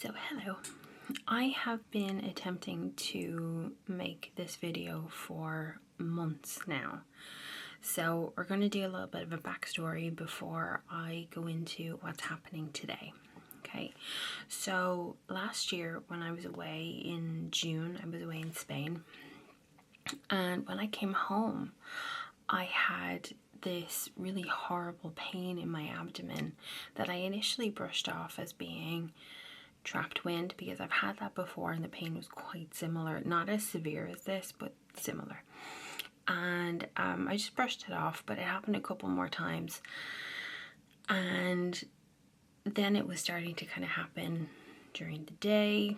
So hello, I have been attempting to make this video for months now. So we're going to do a little bit of a backstory before I go into what's happening today. Okay, so last year when I was away in June, I was away in Spain, and when I came home, I had this really horrible pain in my abdomen that I initially brushed off as being trapped wind, because I've had that before and the pain was quite similar, not as severe as this, but similar. And I just brushed it off, but it happened a couple more times, and then it was starting to kind of happen during the day.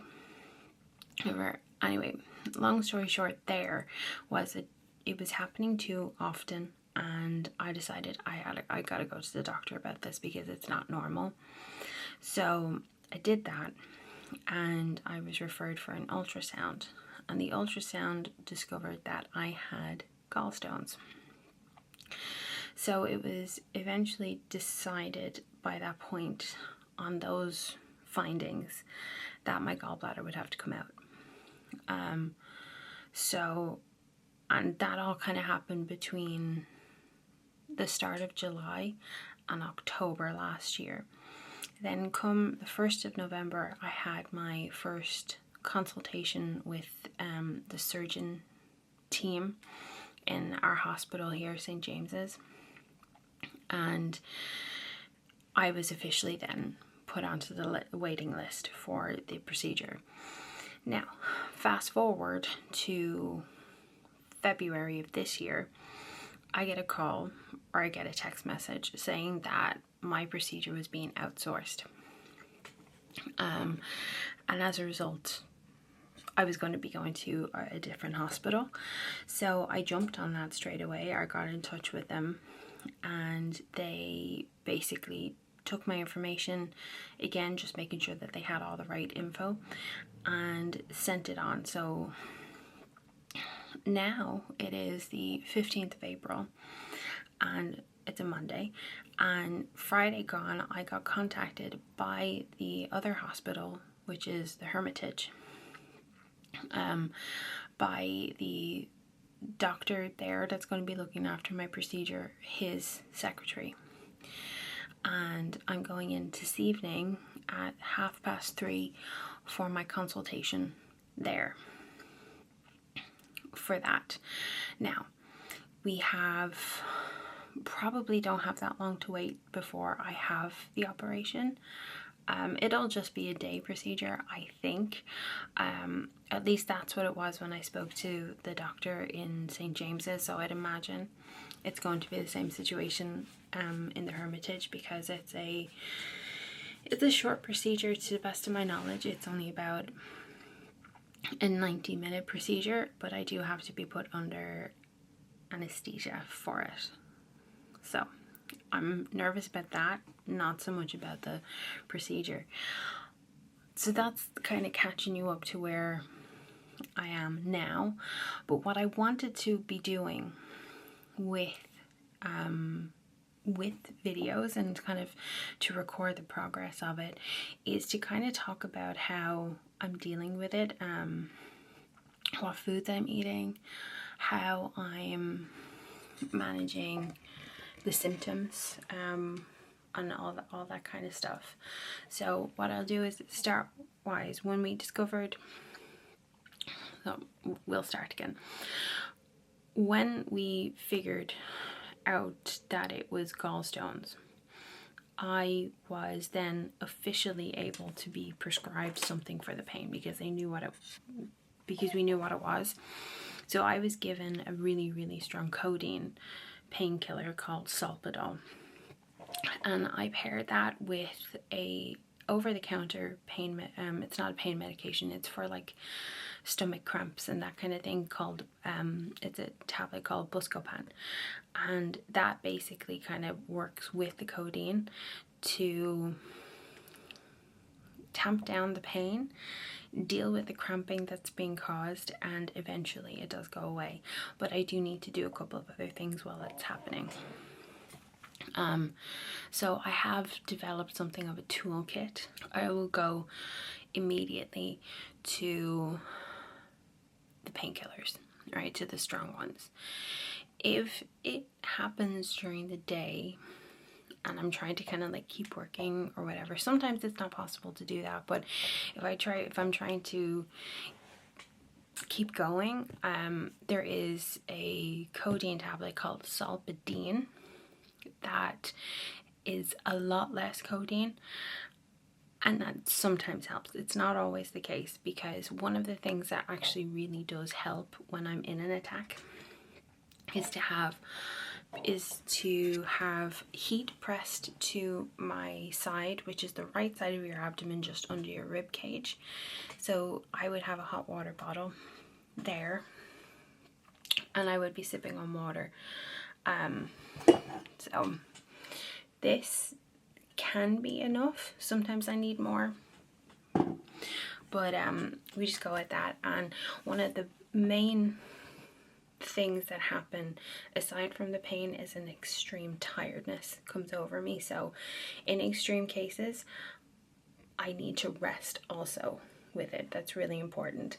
Anyway, long story short, there was it was happening too often, and I decided I gotta go to the doctor about this because it's not normal. So I did that, and I was referred for an ultrasound, and the ultrasound discovered that I had gallstones. So it was eventually decided by that point, on those findings, that my gallbladder would have to come out. And that all kind of happened between the start of July and October last year. Then come the 1st of November, I had my first consultation with the surgeon team in our hospital here, St. James's. And I was officially then put onto the waiting list for the procedure. Now, fast forward to February of this year, I get a call, or I get a text message saying that my procedure was being outsourced. And as a result, I was going to be going to a different hospital. So I jumped on that straight away. I got in touch with them, and they basically took my information, again, just making sure that they had all the right info, and sent it on. So now it is the 15th of April, and it's a Monday, and Friday gone, I got contacted by the other hospital, which is the Hermitage, by the doctor there that's going to be looking after my procedure, his secretary. And I'm going in this evening at 3:30 for my consultation there for that. Now, we probably don't have that long to wait before I have the operation. It'll just be a day procedure, I think. At least that's what it was when I spoke to the doctor in St. James's, so I'd imagine it's going to be the same situation in the Hermitage, because it's a short procedure. To the best of my knowledge, it's only about a 90-minute procedure, but I do have to be put under anesthesia for it. So I'm nervous about that, not so much about the procedure. So that's kind of catching you up to where I am now. But what I wanted to be doing with videos, and kind of to record the progress of it, is to kind of talk about how I'm dealing with it, what foods I'm eating, how I'm managing the symptoms, and all that kind of stuff. So what I'll do is, start wise, when we discovered, so we'll start again. When we figured out that it was gallstones, I was then officially able to be prescribed something for the pain, because we knew what it was. So I was given a really, really strong codeine painkiller called Solpadol, and I paired that with a over-the-counter pain it's not a pain medication, it's for like stomach cramps and that kind of thing, called it's a tablet called Buscopan, and that basically kind of works with the codeine to tamp down the pain, deal with the cramping that's being caused, and eventually it does go away. But I do need to do a couple of other things while it's happening. So I have developed something of a toolkit. I will go immediately to the painkillers, right, to the strong ones. If it happens during the day and I'm trying to kind of like keep working or whatever, sometimes it's not possible to do that, but if I'm trying to keep going, there is a codeine tablet called Solpadeine that is a lot less codeine, and that sometimes helps. It's not always the case, because one of the things that actually really does help when I'm in an attack is to have heat pressed to my side, which is the right side of your abdomen, just under your rib cage. So I would have a hot water bottle there and I would be sipping on water. So this can be enough. Sometimes I need more, but we just go with that. And one of the main things that happen aside from the pain is an extreme tiredness comes over me. So in extreme cases I need to rest also with it. That's really important.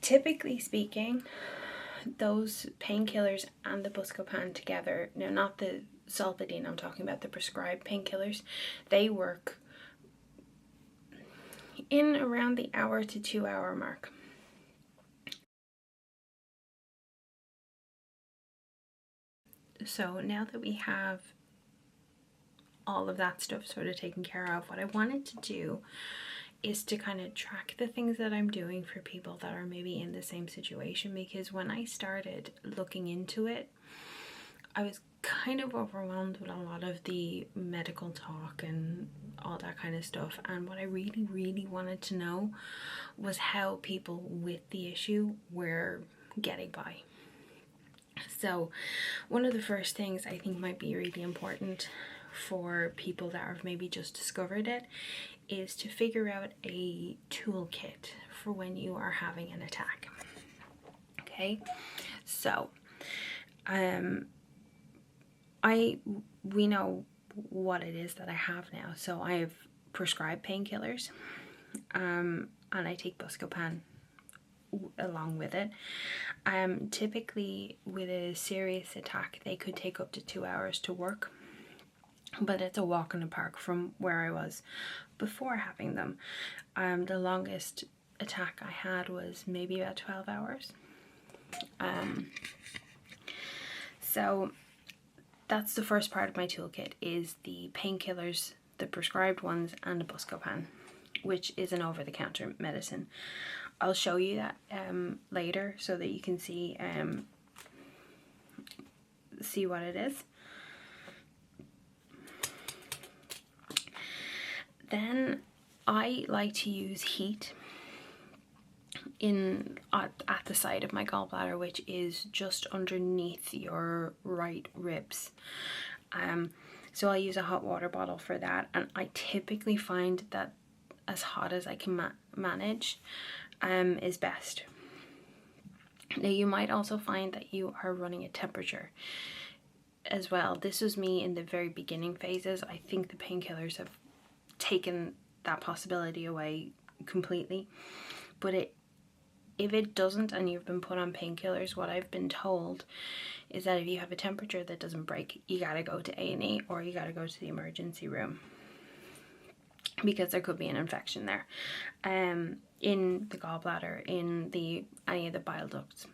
Typically speaking, those painkillers and the Buscopan together, now not the Solpadeine, I'm talking about the prescribed painkillers, they work in around the hour to 2 hour mark. So now that we have all of that stuff sort of taken care of, what I wanted to do is to kind of track the things that I'm doing for people that are maybe in the same situation, because when I started looking into it, I was kind of overwhelmed with a lot of the medical talk and all that kind of stuff, and what I really wanted to know was how people with the issue were getting by. So one of the first things I think might be really important for people that have maybe just discovered it is to figure out a toolkit for when you are having an attack. Okay, so we know what it is that I have now. So I have prescribed painkillers, and I take Buscopan along with it. Typically with a serious attack they could take up to 2 hours to work, but it's a walk in the park from where I was before having them. The longest attack I had was maybe about 12 hours. So that's the first part of my toolkit, is the painkillers, the prescribed ones, and the Buscopan, which is an over-the-counter medicine. I'll show you that later so that you can see what it is. Then I like to use heat at the side of my gallbladder, which is just underneath your right ribs. So I use a hot water bottle for that, and I typically find that as hot as I can manage is best. Now you might also find that you are running a temperature as well. This was me in the very beginning phases. I think the painkillers have taken that possibility away completely, but if it doesn't and you've been put on painkillers, what I've been told is that if you have a temperature that doesn't break, you gotta go to A&E or you gotta go to the emergency room, because there could be an infection there in the gallbladder, in any of the bile ducts.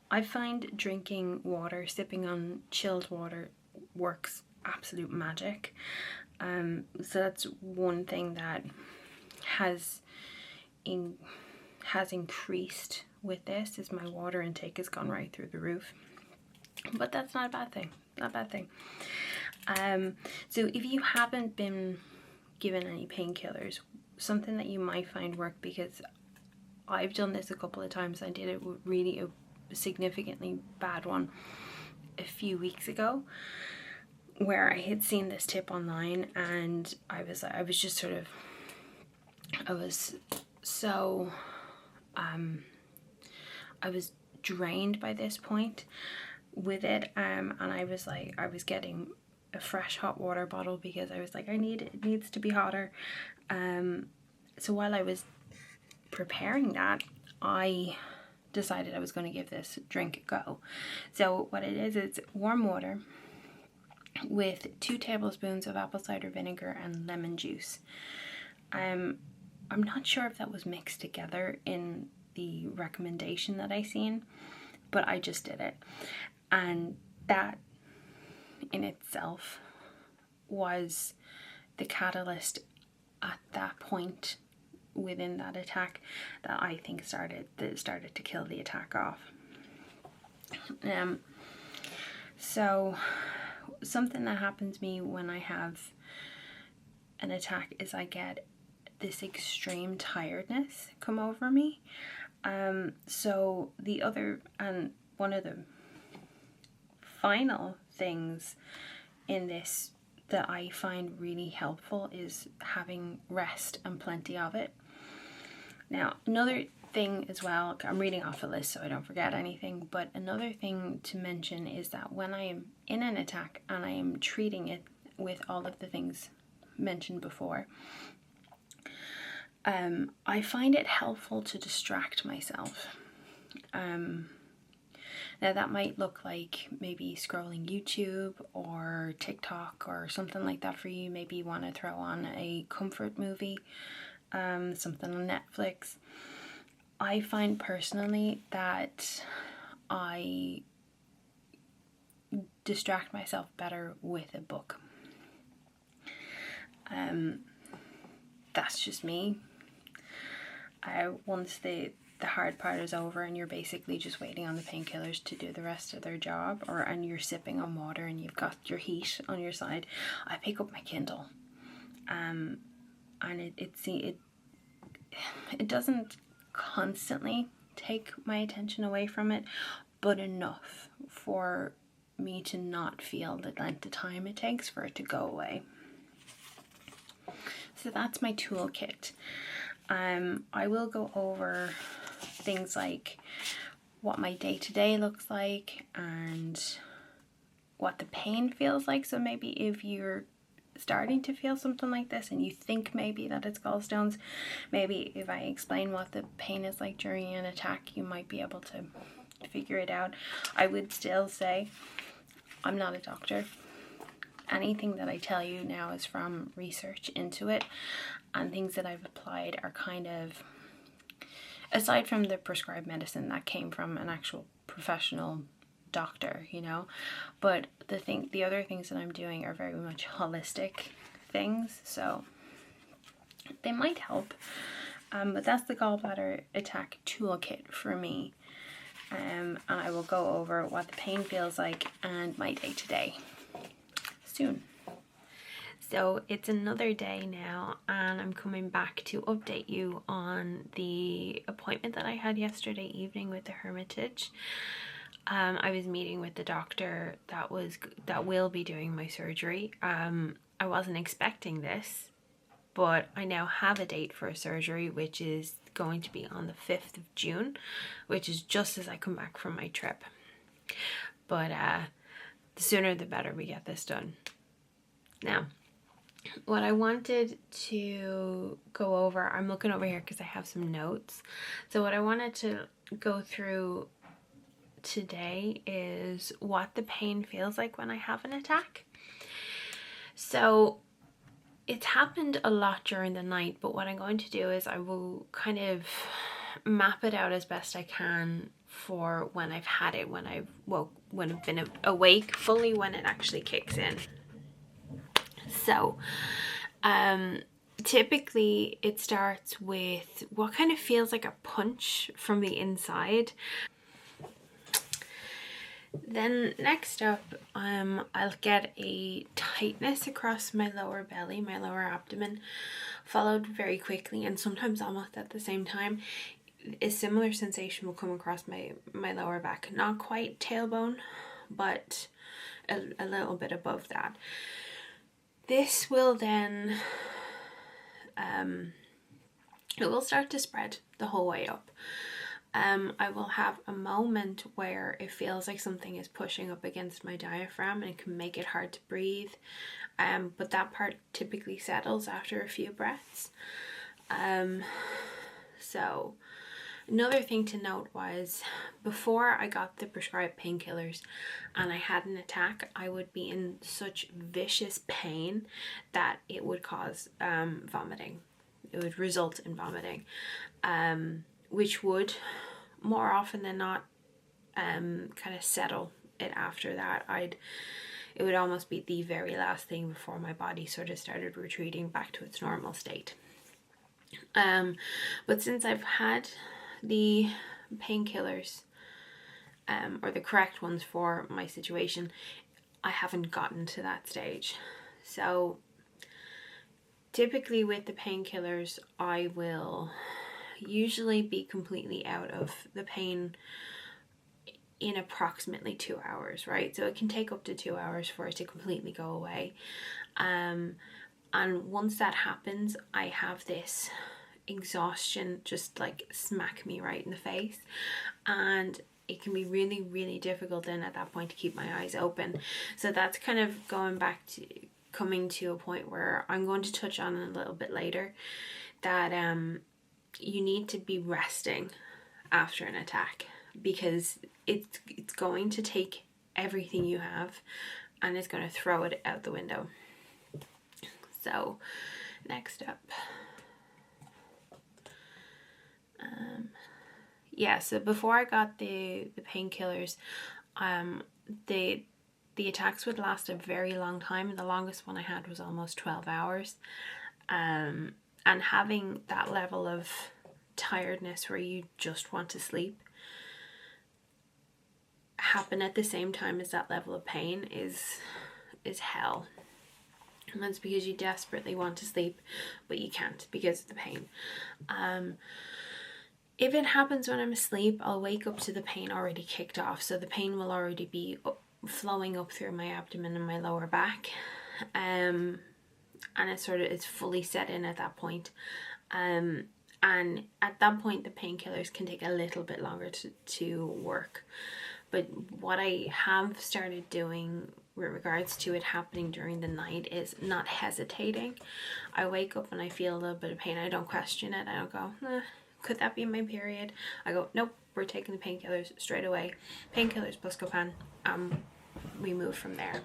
I find drinking water, sipping on chilled water, works absolute magic. So that's one thing that has increased with this, is my water intake has gone right through the roof. But that's not a bad thing, not a bad thing. So if you haven't been given any painkillers, something that you might find work, because I've done this a couple of times. I did it with really a significantly bad one a few weeks ago, where I had seen this tip online, and I was just sort of, I was so I was drained by this point with it, and I was getting a fresh hot water bottle because I was like, it needs to be hotter. So while I was preparing that, I decided I was going to give this drink a go. So what it is, it's warm water with 2 tablespoons of apple cider vinegar and lemon juice. I'm not sure if that was mixed together in the recommendation that I seen, but I just did it. And that in itself was the catalyst at that point within that attack that I think started to kill the attack off. So something that happens to me when I have an attack is I get this extreme tiredness come over me. So one of the final things in this that I find really helpful is having rest and plenty of it. Now, another thing as well, I'm reading off a list so I don't forget anything, but another thing to mention is that when I am in an attack and I am treating it with all of the things mentioned before, I find it helpful to distract myself. Now that might look like maybe scrolling YouTube or TikTok or something like that for you. Maybe you want to throw on a comfort movie, something on Netflix. I find personally that I distract myself better with a book. That's just me. Once the hard part is over and you're basically just waiting on the painkillers to do the rest of their job, and you're sipping on water and you've got your heat on your side, I pick up my Kindle, and it doesn't constantly take my attention away from it, but enough for me to not feel the length of time it takes for it to go away. So that's my toolkit. I will go over things like what my day-to-day looks like and what the pain feels like. So maybe if you're starting to feel something like this and you think maybe that it's gallstones, maybe if I explain what the pain is like during an attack, you might be able to figure it out. I would still say I'm not a doctor. Anything that I tell you now is from research into it, and things that I've applied are kind of, aside from the prescribed medicine that came from an actual professional doctor, but the other things that I'm doing are very much holistic things, so they might help. But that's the gallbladder attack toolkit for me, and I will go over what the pain feels like and my day-to-day soon. So it's another day now, and I'm coming back to update you on the appointment that I had yesterday evening with the Hermitage. I was meeting with the doctor that will be doing my surgery. I wasn't expecting this, but I now have a date for a surgery, which is going to be on the 5th of June, which is just as I come back from my trip. But the sooner the better we get this done. Now, what I wanted to go over, I'm looking over here because I have some notes. So what I wanted to go through today is what the pain feels like when I have an attack. So it's happened a lot during the night, but what I'm going to do is I will kind of map it out as best I can for when I've had it, when I've been awake fully, when it actually kicks in. So typically it starts with what kind of feels like a punch from the inside. Then next up, I'll get a tightness across my lower belly, my lower abdomen, followed very quickly and sometimes almost at the same time. A similar sensation will come across my lower back. Not quite tailbone, but a little bit above that. This will then, it will start to spread the whole way up. I will have a moment where it feels like something is pushing up against my diaphragm and it can make it hard to breathe. But that part typically settles after a few breaths. So another thing to note was, before I got the prescribed painkillers and I had an attack, I would be in such vicious pain that it would cause vomiting. It would result in vomiting, which would more often than not kind of settle it after that. It would almost be the very last thing before my body sort of started retreating back to its normal state. But since I've had the painkillers, or the correct ones for my situation, I haven't gotten to that stage. So typically with the painkillers, I will usually be completely out of the pain in approximately 2 hours, right? So it can take up to 2 hours for it to completely go away. And once that happens, I have this exhaustion just like smack me right in the face, and it can be really, really difficult then at that point to keep my eyes open. So that's kind of coming to a point where I'm going to touch on a little bit later, that you need to be resting after an attack, because it's going to take everything you have and it's going to throw it out the window. So next up, so before I got the painkillers, the attacks would last a very long time. The longest one I had was almost 12 hours. And having that level of tiredness where you just want to sleep happen at the same time as that level of pain is hell. And that's because you desperately want to sleep, but you can't because of the pain. If it happens when I'm asleep, I'll wake up to the pain already kicked off. So the pain will already be flowing up through my abdomen and my lower back. And it's fully set in at that point. And at that point, the painkillers can take a little bit longer to work. But what I have started doing with regards to it happening during the night is not hesitating. I wake up and I feel a little bit of pain. I don't question it. I don't go, could that be my period? I go, nope, we're taking the painkillers straight away. Painkillers, Buscopan. We move from there.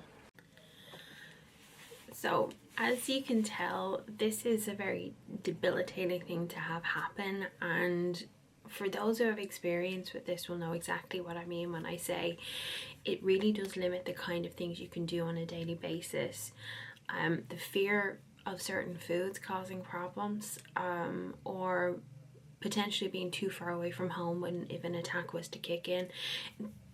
So as you can tell, this is a very debilitating thing to have happen, and for those who have experience with this will know exactly what I mean when I say it really does limit the kind of things you can do on a daily basis. The fear of certain foods causing problems, or potentially being too far away from home if an attack was to kick in.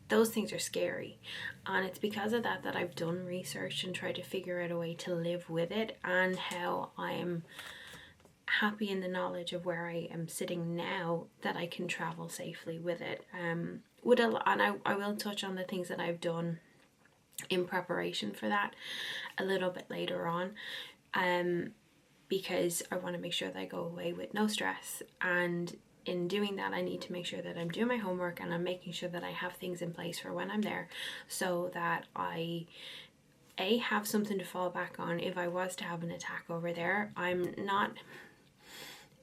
Those things are scary, and it's because of that I've done research and tried to figure out a way to live with it, and how I'm happy in the knowledge of where I am sitting now, that I can travel safely with it. And I will touch on the things that I've done in preparation for that a little bit later on, because I want to make sure that I go away with no stress. And in doing that, I need to make sure that I'm doing my homework and I'm making sure that I have things in place for when I'm there, so that I have something to fall back on if I was to have an attack over there. I'm not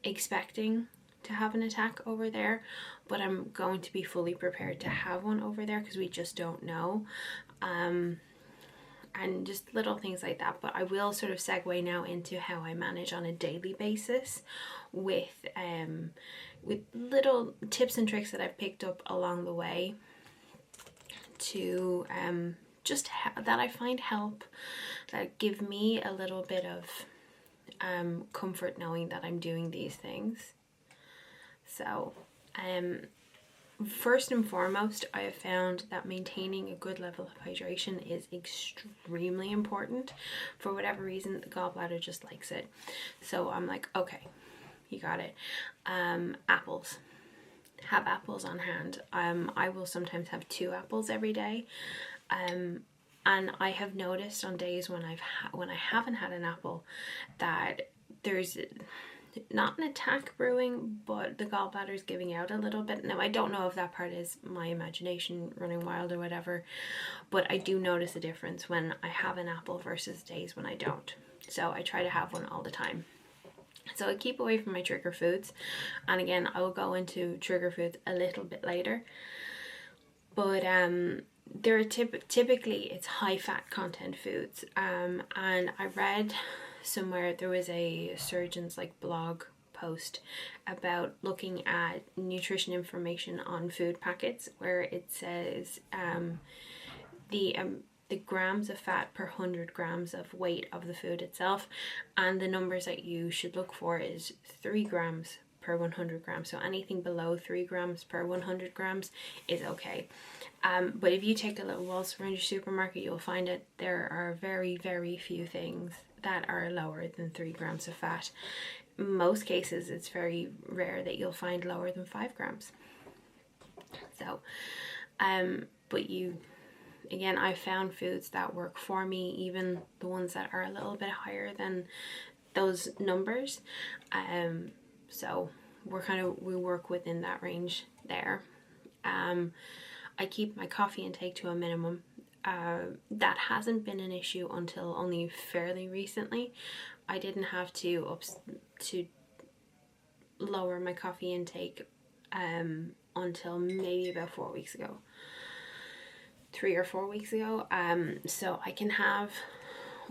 expecting to have an attack over there, but I'm going to be fully prepared to have one over there, because we just don't know. And just little things like that. But I will sort of segue now into how I manage on a daily basis with little tips and tricks that I've picked up along the way to that I find help, that give me a little bit of comfort knowing that I'm doing these things. So first and foremost, I have found that maintaining a good level of hydration is extremely important. For whatever reason, the gallbladder just likes it. So I'm like, okay, you got it. Apples. Have apples on hand. I will sometimes have 2 apples every day. And I have noticed on days when I haven't had an apple that there's not an attack brewing, but the gallbladder is giving out a little bit. Now, I don't know if that part is my imagination running wild or whatever, but I do notice a difference when I have an apple versus days when I don't. So I try to have one all the time. So I keep away from my trigger foods, and again, I will go into trigger foods a little bit later. But there are typically it's high fat content foods, and I read somewhere there was a surgeon's like blog post about looking at nutrition information on food packets, where it says the grams of fat per 100 grams of weight of the food itself, and the numbers that you should look for is 3 grams per 100 grams. So anything below 3 grams per 100 grams is okay. But if you take a little waltz around your supermarket, you'll find that there are very, very few things that are lower than 3 grams of fat. In most cases, it's very rare that you'll find lower than 5 grams. So, but again, I've found foods that work for me, even the ones that are a little bit higher than those numbers. So we work within that range there. I keep my coffee intake to a minimum. That hasn't been an issue until only fairly recently. I didn't have to lower my coffee intake until maybe about 4 weeks ago. 3 or 4 weeks ago. So I can have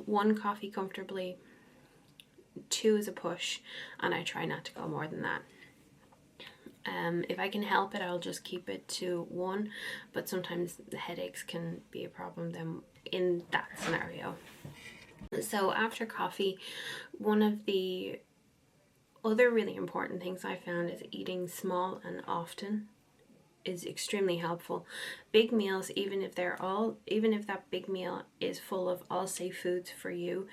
1 coffee comfortably, 2 is a push, and I try not to go more than that. If I can help it, I'll just keep it to 1, but sometimes the headaches can be a problem then in that scenario. So after coffee, one of the other really important things I found is eating small and often is extremely helpful. Big meals, even if that big meal is full of all safe foods for you,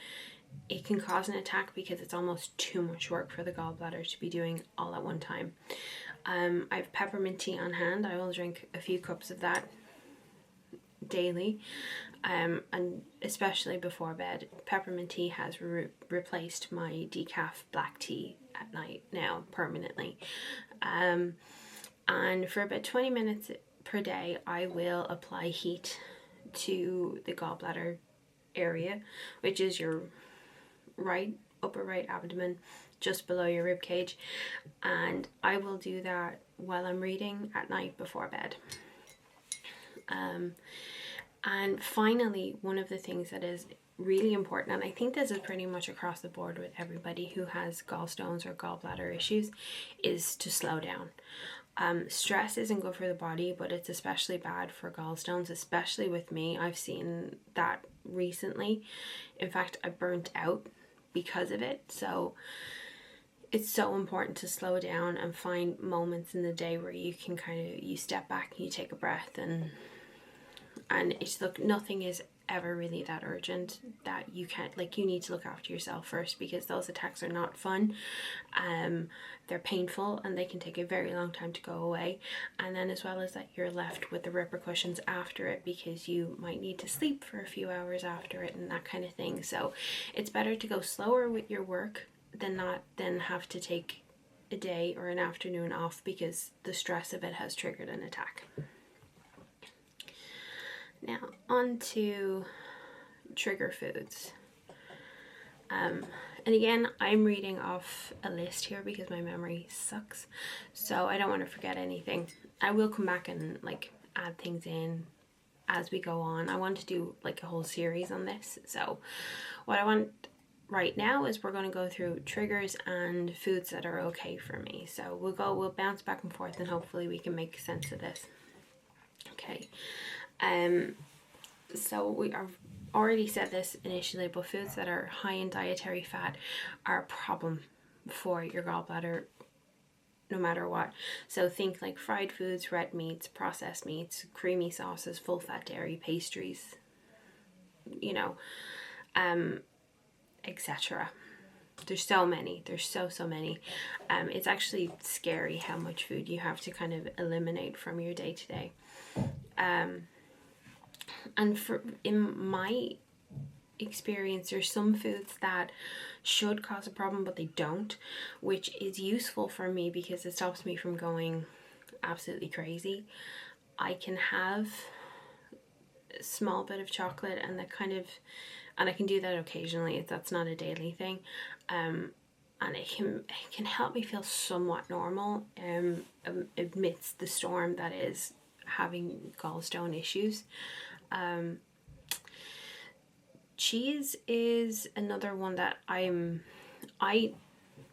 it can cause an attack because it's almost too much work for the gallbladder to be doing all at one time. I have peppermint tea on hand. I will drink a few cups of that daily, and especially before bed. Peppermint tea has replaced my decaf black tea at night now permanently. And for about 20 minutes per day, I will apply heat to the gallbladder area, which is your upper right abdomen, just below your rib cage, and I will do that while I'm reading at night before bed. And finally, one of the things that is really important, and I think this is pretty much across the board with everybody who has gallstones or gallbladder issues, is to slow down. Stress isn't good for the body, but it's especially bad for gallstones, especially with me. I've seen that recently. In fact, I burnt out because of it. So it's so important to slow down and find moments in the day where you can you step back and you take a breath, and it's nothing is ever really that urgent that you can't, you need to look after yourself first, because those attacks are not fun. They're painful and they can take a very long time to go away, and then as well as that, you're left with the repercussions after it, because you might need to sleep for a few hours after it and that kind of thing. So it's better to go slower with your work than have to take a day or an afternoon off because the stress of it has triggered an attack. Now, on to trigger foods. And again, I'm reading off a list here because my memory sucks, so I don't want to forget anything. I will come back and add things in as we go on. I want to do a whole series on this. So what I want right now is we're going to go through triggers and foods that are okay for me. So we'll bounce back and forth, and hopefully we can make sense of this. Okay. So we have already said this initially, but foods that are high in dietary fat are a problem for your gallbladder no matter what. So think fried foods, red meats, processed meats, creamy sauces, full fat dairy, pastries, etc. There's so many. There's so many. It's actually scary how much food you have to kind of eliminate from your day to day. And in my experience, there's some foods that should cause a problem but they don't, which is useful for me because it stops me from going absolutely crazy. I can have a small bit of chocolate and I can do that occasionally. That's not a daily thing. And it can help me feel somewhat normal amidst the storm that is having gallstone issues. Cheese is another one that I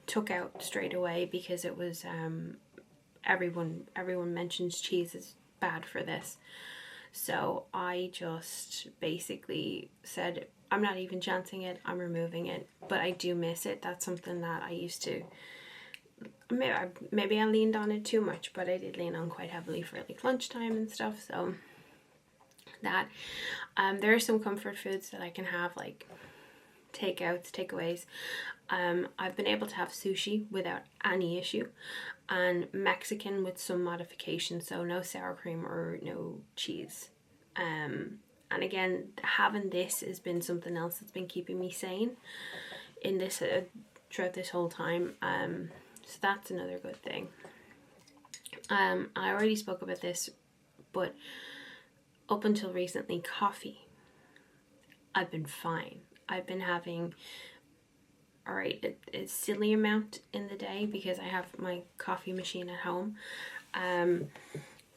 took out straight away because it was everyone mentions cheese is bad for this. So I just basically said, I'm not even chancing it, I'm removing it. But I do miss it. That's something that I used to, maybe I leaned on it too much, but I did lean on quite heavily for like lunchtime and stuff. So that there are some comfort foods that I can have, like takeaways. I've been able to have sushi without any issue, and Mexican with some modification, so no sour cream or no cheese. And again, having this has been something else that's been keeping me sane in this throughout this whole time. So that's another good thing. I already spoke about this, but up until recently, coffee, I've been fine. I've been having, a silly amount in the day because I have my coffee machine at home.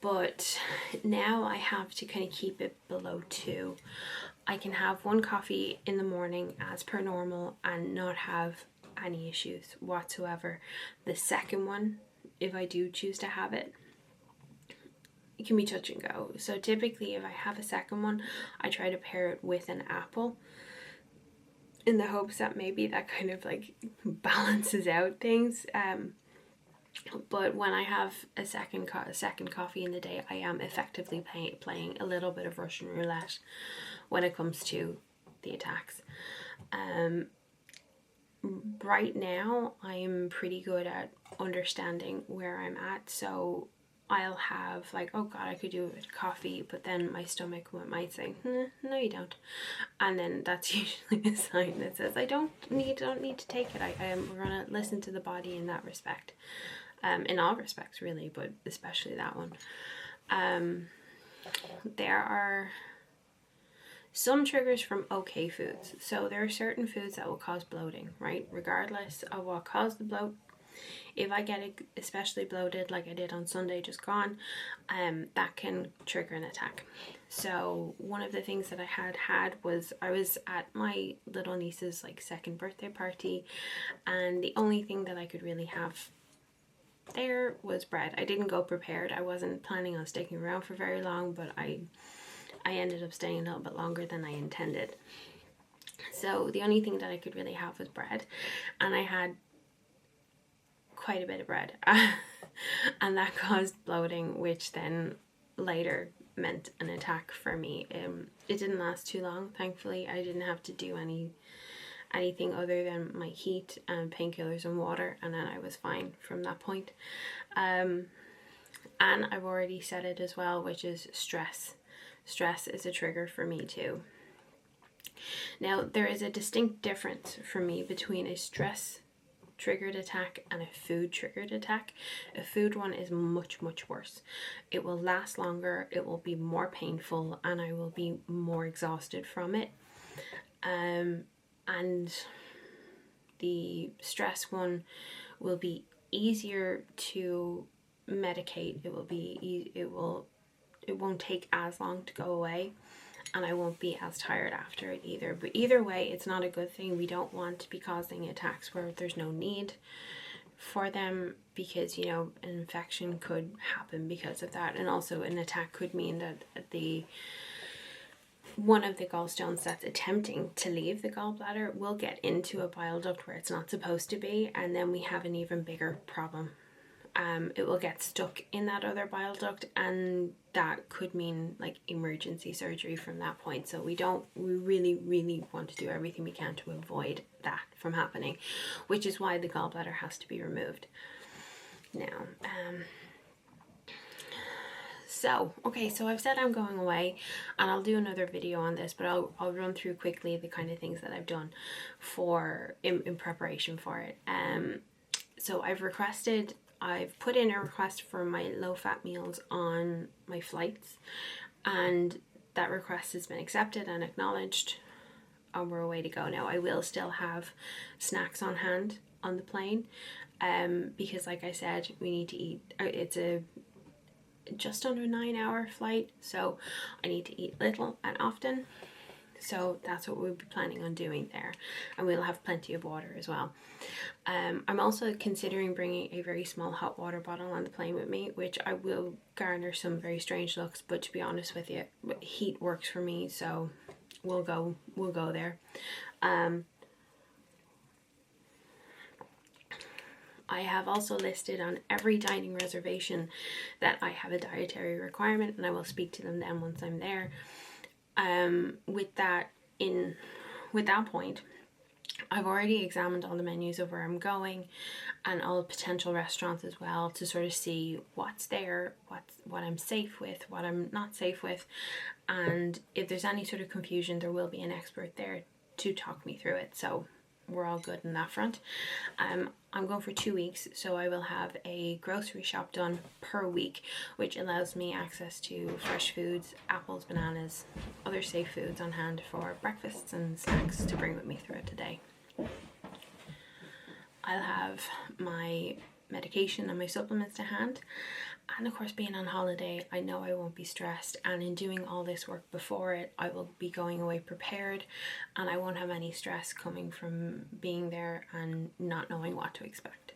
But now I have to kind of keep it below 2. I can have 1 coffee in the morning as per normal and not have any issues whatsoever. The second one, if I do choose to have it, it can be touch and go. So typically if I have a second one, I try to pair it with an apple in the hopes that maybe that kind of like balances out things. But when I have a second coffee in the day, I am effectively playing a little bit of Russian roulette when it comes to the attacks. Right now, I'm pretty good at understanding where I'm at, so I'll have like, oh god, I could do it with coffee, but then my stomach might say, no you don't, and then that's usually a sign that says I don't need to take it. We're gonna listen to the body in that respect, in all respects really, but especially that one. There are some triggers from okay foods. So there are certain foods that will cause bloating, right? Regardless of what caused the bloat. If I get it especially bloated like I did on Sunday just gone, that can trigger an attack. So one of the things that I had was I was at my little niece's like 2nd birthday party, and the only thing that I could really have there was bread. I didn't go prepared. I wasn't planning on sticking around for very long, but I ended up staying a little bit longer than I intended. So the only thing that I could really have was bread, and I had quite a bit of bread and that caused bloating, which then later meant an attack for me. It didn't last too long, thankfully. I didn't have to do anything other than my heat and painkillers and water, and then I was fine from that point. And I've already said it as well, which is stress. Stress is a trigger for me too. Now, there is a distinct difference for me between a stress triggered attack and a food triggered attack. A food one is much worse. It will last longer, it will be more painful, and I will be more exhausted from it. And the stress one will be easier to medicate. It won't take as long to go away, and I won't be as tired after it either. But either way, it's not a good thing. We don't want to be causing attacks where there's no need for them, because, you know, an infection could happen because of that. And also an attack could mean that one of the gallstones that's attempting to leave the gallbladder will get into a bile duct where it's not supposed to be, and then we have an even bigger problem. It will get stuck in that other bile duct, and that could mean like emergency surgery from that point. So we really want to do everything we can to avoid that from happening, which is why the gallbladder has to be removed. Now, So, okay, so I've said I'm going away, and I'll do another video on this, but I'll run through quickly the kind of things that I've done for in preparation for it. So I've put in a request for my low-fat meals on my flights, and that request has been accepted and acknowledged, and we're away to go now. I will still have snacks on hand on the plane, because like I said, we need to eat. It's a just under 9-hour flight, so I need to eat little and often, so that's what we'll be planning on doing there, and we'll have plenty of water as well. I'm also considering bringing a very small hot water bottle on the plane with me, which I will garner some very strange looks, but to be honest with you, heat works for me, so we'll go there. I have also listed on every dining reservation that I have a dietary requirement, and I will speak to them then once I'm there. With that point, I've already examined all the menus of where I'm going and all potential restaurants as well, to sort of see what's there, what I'm safe with, what I'm not safe with, and if there's any sort of confusion, there will be an expert there to talk me through it. So we're all good in that front. I'm going for 2 weeks, so I will have a grocery shop done per week, which allows me access to fresh foods, apples, bananas, other safe foods on hand for breakfasts and snacks to bring with me throughout the day. I'll have my medication and my supplements to hand, and of course, being on holiday, I know I won't be stressed, and in doing all this work before it, I will be going away prepared, and I won't have any stress coming from being there and not knowing what to expect.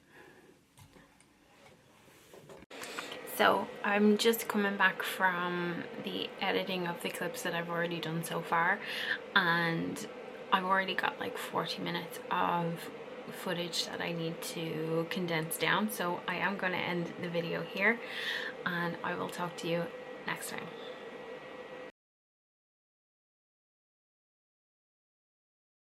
So I'm just coming back from the editing of the clips that I've already done so far, and I've already got like 40 minutes of footage that I need to condense down, so I am going to end the video here, and I will talk to you next time.